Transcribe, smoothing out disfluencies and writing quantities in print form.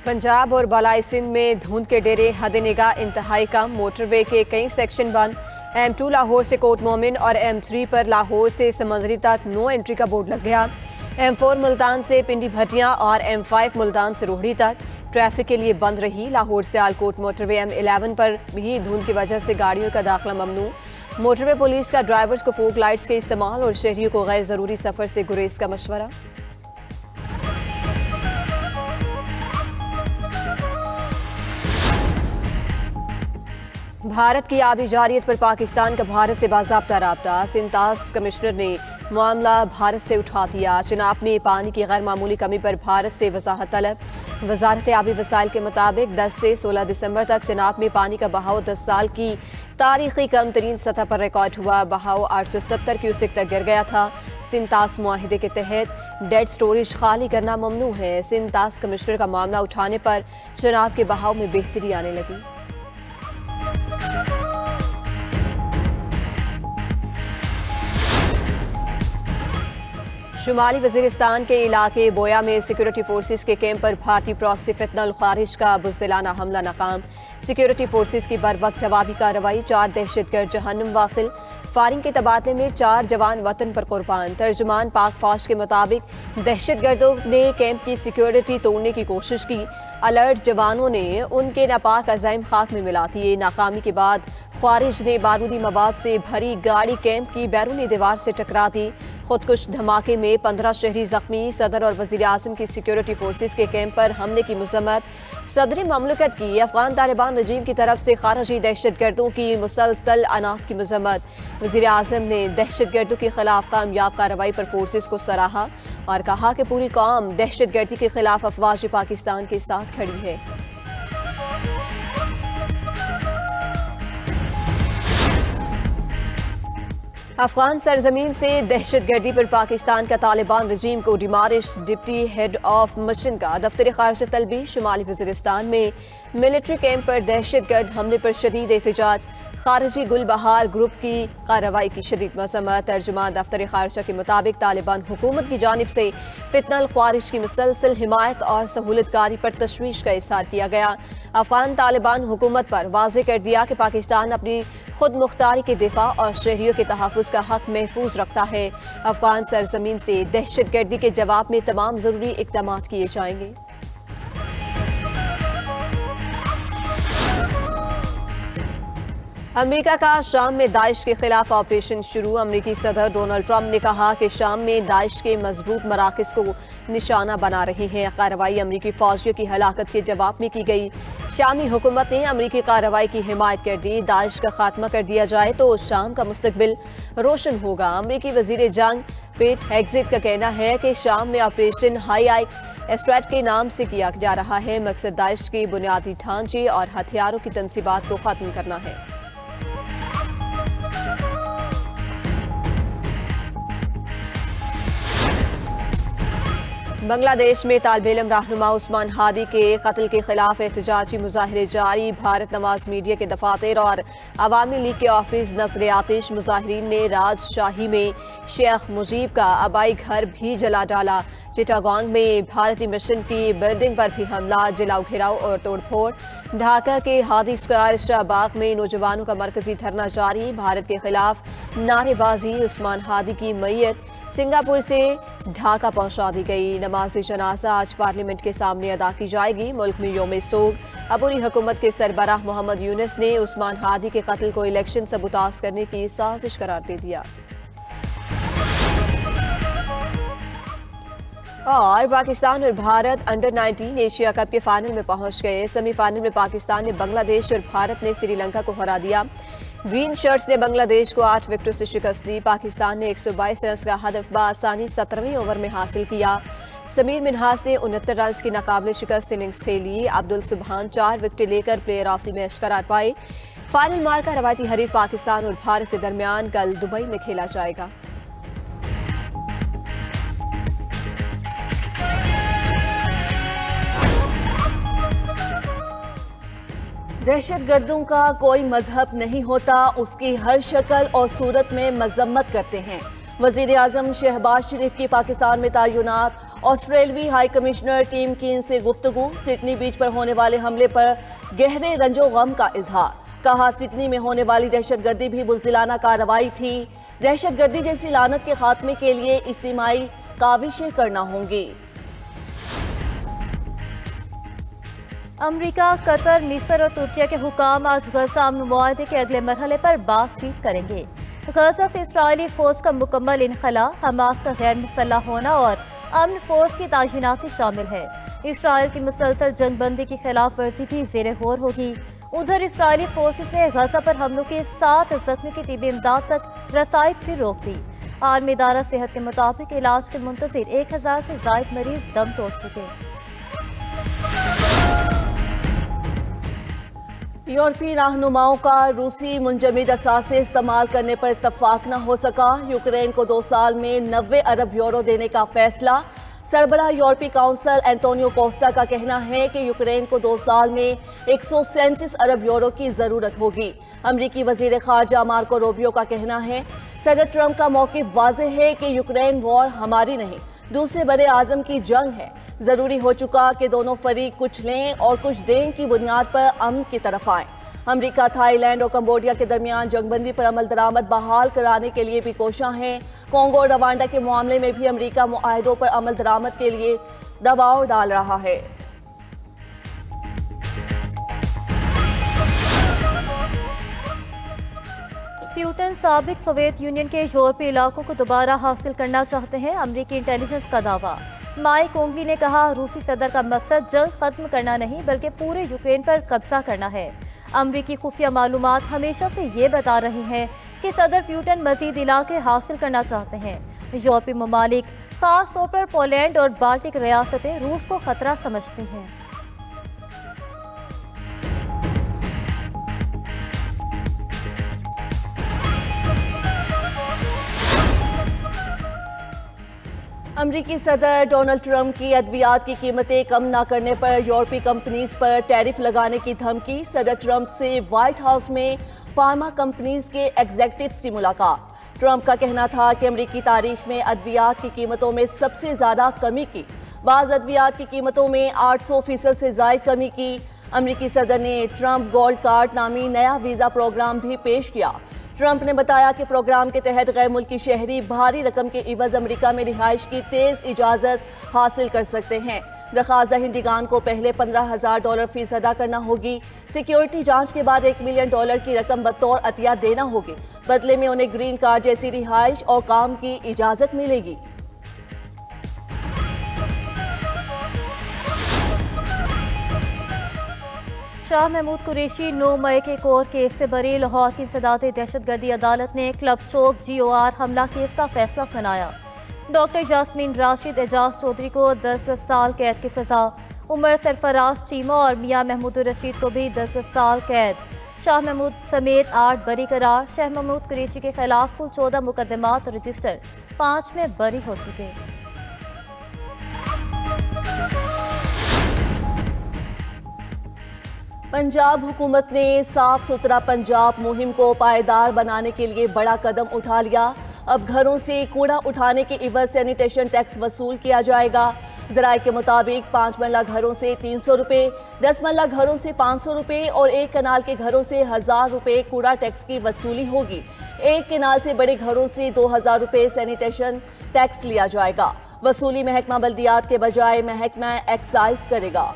पंजाब और बालाई सिंध में धुंध के डेरे हद निगाह इंतहाई कम। मोटरवे के कई सेक्शन बंद। M2 लाहौर से कोट मोमिन और M3 पर लाहौर से समंदरी तक नो एंट्री का बोर्ड लग गया। M4 मुल्तान से पिंडी भटियां और M5 मुल्तान से रोहड़ी तक ट्रैफिक के लिए बंद रही। लाहौर से आलकोट मोटरवे M11 पर भी धुंध की वजह से गाड़ियों का दाखिला ममनू। मोटरवे पुलिस का ड्राइवर्स को फोक लाइट्स के इस्तेमाल और शहरियों को गैर जरूरी सफर से गुरेज का मशवरा। भारत की आबी जारियत पर पाकिस्तान का भारत से बाज़ाब्ता राब्ता। सिंतास कमिश्नर ने मामला भारत से उठा दिया। चिनाब में पानी की गैर मामूली कमी पर भारत से वजाहत तलब। वजारत आबी वसाइल के मुताबिक 10 से 16 दिसंबर तक चिनाब में पानी का बहाव 10 साल की तारीखी कम तरीन सतह पर रिकॉर्ड हुआ। बहाव 870 क्यूसेक तक गिर गया था। सिंतास मुआहिदे के तहत डेड स्टोरेज खाली करना ममनू है। सिंतास कमिश्नर का मामला उठाने पर चिनाब के बहाव में बेहतरी आने लगी। शुमाली वजीरिस्तान के इलाके बोया में सिक्योरिटी फोर्सेस के कैंप पर भारतीय प्रॉक्सी फितनल खारिज का बुज़दिलाना हमला नाकाम। सिक्योरिटी फोर्सेस की बर वक्त जवाबी कार्रवाई। 4 दहशतगर्द जहन्नुम वासिल। फायरिंग के तबादले में 4 जवान वतन पर कुर्बान। तर्जुमान पाक फौज के मुताबिक दहशतगर्दों ने कैंप की सिक्योरिटी तोड़ने की कोशिश की। अलर्ट जवानों ने उनके नापाक अज़ाइम खाक में मिला दिए। नाकामी के बाद खारिज ने बारूदी मवाद से भरी गाड़ी कैंप की बैरूनी दीवार से टकरा दी। खुदकुश धमाके में 15 शहरी जख्मी। सदर और वज़ीर आज़म की सिक्योरिटी फोर्सेस के कैंप पर हमले की मजम्मत। सदर ममलकत की अफगान तालिबान रजीम की तरफ से खारजी दहशतगर्दों की मुसलसल अनाफ की मजम्मत। वज़ीर आज़म ने दहशतगर्दों के खिलाफ कामयाब कार्रवाई पर फोर्सेस को सराहा और कहा कि पूरी कौम दहशतगर्दी के खिलाफ अफवाज पाकिस्तान के साथ खड़ी है। अफगान सरजमीन से दहशतगर्दी पर पाकिस्तान का तालिबान रजीम को डिमारिश। डिप्टी हेड ऑफ मिशन का दफ्तर खारजा तलबी। शुमाली वज़ीरिस्तान में मिलिट्री कैंप पर दहशतगर्द हमले पर शदीद एहतजाज। खारजी गुलबहार ग्रुप की कार्रवाई की शदीद मजम्मत। तर्जुमान दफ्तर खारजा के मुताबिक तालिबान हुकूमत की जानिब से फितनल ख्वारिज की मुसलसल हिमायत और सहूलतकारी पर तशवीश का इज़हार किया गया। अफगान तालिबान हुकूमत पर वाज़े कर दिया कि पाकिस्तान अपनी खुद मुख्तारी के दिफा और शहरियों के तहफ़्फ़ुज़ का हक महफूज रखता है। अफगान सरजमीन से दहशतगर्दी के जवाब में तमाम ज़रूरी इक़दाम किए जाएंगे। अमेरिका का शाम में दाइश के खिलाफ ऑपरेशन शुरू। अमेरिकी सदर डोनाल्ड ट्रंप ने कहा कि शाम में दाइश के मजबूत मराकज़ को निशाना बना रहे हैं। कार्रवाई अमेरिकी फौजियों की हलाकत के जवाब में की गई। शामी हुकूमत ने अमेरिकी कार्रवाई की हिमायत कर दी। दाइश का खात्मा कर दिया जाए तो शाम का मुस्तकबिल रोशन होगा। अमेरिकी वजीर जंग पेट हेग्जेट का कहना है कि शाम में ऑपरेशन हाई एस्ट्रेट के नाम से किया जा रहा है। मकसद दाइश के बुनियादी ढांचे और हथियारों की तनसीबात को खत्म करना है। बांग्लादेश में तालिब इल्म रहनुमा उस्मान हादी के कत्ल के खिलाफ एहतजाजी मुजाहिरे जारी। भारत नवाज मीडिया के दफातर और अवामी लीग के ऑफिस नजर आतिश। मुजाहिरीन ने राजशाही में शेख मुजीब का आबाई घर भी जला डाला। चिटागोंग में भारतीय मिशन की बिल्डिंग पर भी हमला, जलाओ घेराव और तोड़फोड़। ढाका के हादी स्क्वायर शाहबाग में नौजवानों का मरकजी धरना जारी। भारत के खिलाफ नारेबाजी। उस्मान हादी की मैयत सिंगापुर से ढाका पहुंचा दी गई। नमाज जनाजा आज पार्लियामेंट के सामने अदा की जाएगी। मुल्क में यौम सोग। अबूरी हुकूमत के सरबराह मोहम्मद यूनुस ने उस्मान हादी के कत्ल को इलेक्शन सबूताज करने की साजिश करार दे दिया। और पाकिस्तान और भारत अंडर 19 एशिया कप के फाइनल में पहुंच गए। सेमीफाइनल में पाकिस्तान ने बांग्लादेश और भारत ने श्रीलंका को हरा दिया। ग्रीन शर्ट्स ने बांग्लादेश को 8 विकेटों से शिकस्त दी। पाकिस्तान ने 122 रन का हदफ बआसानी 17वें ओवर में हासिल किया। समीर मिन्हास ने 69 रन की नाकाबिल शिकस्त इनिंग्स खेली। अब्दुल सुबहान 4 विकेटें लेकर प्लेयर ऑफ द मैच करार पाए। फाइनल मार्का रवायती हरीफ पाकिस्तान और भारत के दरमियान कल दुबई में खेला जाएगा। दहशतगर्दों का कोई मजहब नहीं होता, उसकी हर शक्ल और सूरत में मजम्मत करते हैं। वजीर आजम शहबाज शरीफ की पाकिस्तान में तैनात ऑस्ट्रेलवी हाई कमिश्नर टीम कीन से गुफ्तगू। सिडनी बीच पर होने वाले हमले पर गहरे रंजो गम का इजहार। कहा सिडनी में होने वाली दहशतगर्दी भी बुज़दिलाना कार्रवाई थी। दहशतगर्दी जैसी लानत के खात्मे के लिए इज्तिमाई काविशें करना होंगी। अमरीका, कतर, मिस्र और तुर्किया के हुकाम आज गजा अमन मुआहदे के अगले मरहले पर बातचीत करेंगे। गजा से इसराइली फौज का मुकम्मल इनखला, हमास का गैर मुसल्लह होना और अमन फोर्स की तायनाती शामिल है। इसराइल की मुसलसल जंगबंदी की खिलाफ वर्जी भी ज़ेरे गौर होगी। उधर इसराइली फोर्सेस ने गजा पर हमलों के 7 जख्मी की तिबी इमदाद तक रसाई फिर रोक दी। आलमी इदारा सेहत के मुताबिक इलाज के मुंतज़िर 1000 से ज़ायद मरीज दम तोड़ चुके। यूरोपीय रहनुमाओं का रूसी मुंजमद असासे इस्तेमाल करने पर इत्तफाक न हो सका। यूक्रेन को 2 साल में 90 अरब यूरो देने का फैसला। सरबराह यूरोपीय काउंसिल एंटोनियो कोस्टा का कहना है कि यूक्रेन को 2 साल में 137 अरब यूरो की जरूरत होगी। अमरीकी वजीर खारजा मार्को रूबियो का कहना है सदर ट्रंप का मौक़िफ़ वाज़ेह है कि यूक्रेन वॉर हमारी नहीं दूसरे बड़े आज़म की जंग है। जरूरी हो चुका कि दोनों फरीक कुछ लें और कुछ दें की बुनियाद पर अमन की तरफ आएं। अमरीका, थाईलैंड और कंबोडिया के दरमियान जंगबंदी पर अमल दरामद बहाल कराने के लिए भी कोशिश है। कोंगो और रवांडा के मामले में भी अमरीका मुआहदों पर अमल दरामद के लिए दबाव डाल रहा है। प्यूटन साबिक सोवियत यूनियन के यूरोपीय इलाकों को दोबारा हासिल करना चाहते हैं, अमरीकी इंटेलिजेंस का दावा। माइक ओंगली ने कहा रूसी सदर का मकसद जंग खत्म करना नहीं बल्कि पूरे यूक्रेन पर कब्जा करना है। अमरीकी खुफिया मालूमात हमेशा से ये बता रही हैं कि सदर प्यूटन मजीद इलाके हासिल करना चाहते हैं। यूरोपीय ममालिक खास तौर पर पोलैंड और बाल्टिक रियासतें रूस को खतरा समझती हैं। अमरीकी सदर डोनाल्ड ट्रंप की अद्वियात की कीमतें कम न करने पर यूरोपीय कंपनीज पर टैरिफ लगाने की धमकी। सदर ट्रंप से व्हाइट हाउस में फार्मा कंपनीज के एग्जेक्टिव्स की मुलाकात। ट्रंप का कहना था कि अमरीकी तारीख में अद्वियात की कीमतों में सबसे ज्यादा कमी की। बाज़ अद्वियात की कीमतों में 800% से ज्यादा कमी की। अमरीकी सदर ने ट्रंप गोल्ड कार्ड नामी नया वीजा प्रोग्राम भी पेश किया। ट्रंप ने बताया कि प्रोग्राम के तहत गैर मुल्की शहरी भारी रकम के इवज अमरीका में रिहाइश की तेज इजाज़त हासिल कर सकते हैं। दरख्वास्त दहिंदगान को पहले $15,000 फीस अदा करना होगी। सिक्योरिटी जांच के बाद $1 मिलियन की रकम बतौर अतिया देना होगी। बदले में उन्हें ग्रीन कार्ड जैसी रिहाइश और काम की इजाज़त मिलेगी। शाह महमूद कुरैशी 9 मई के कोर केस से बरी। लाहौर की इंसदादी दहशतगर्दी अदालत ने क्लब चौक GOR हमला केस का फैसला सुनाया। डॉक्टर यास्मीन राशिद, एजाज चौधरी को 10 साल कैद की सजा। उमर सरफराज चीमा और मियां महमूद रशीद को भी 10 साल कैद। शाह महमूद समेत 8 बरी करार। शाह महमूद कुरैशी के खिलाफ कुल 14 मुकदमात रजिस्टर, 5 में बरी हो चुके। पंजाब हुकूमत ने साफ सुथरा पंजाब मुहिम को पायदार बनाने के लिए बड़ा कदम उठा लिया। अब घरों से कूड़ा उठाने के इवज सैनिटेशन टैक्स वसूल किया जाएगा। जराये के मुताबिक 5 मरला घरों से 300 रुपये, 10 मरला घरों से 500 रुपये और 1 कनाल के घरों से 1000 रुपये कूड़ा टैक्स की वसूली होगी। 1 कनाल से बड़े घरों से 2000 रुपये सैनिटेशन टैक्स लिया जाएगा। वसूली महकमा बल्दियात के बजाय महकमा एक्साइज करेगा।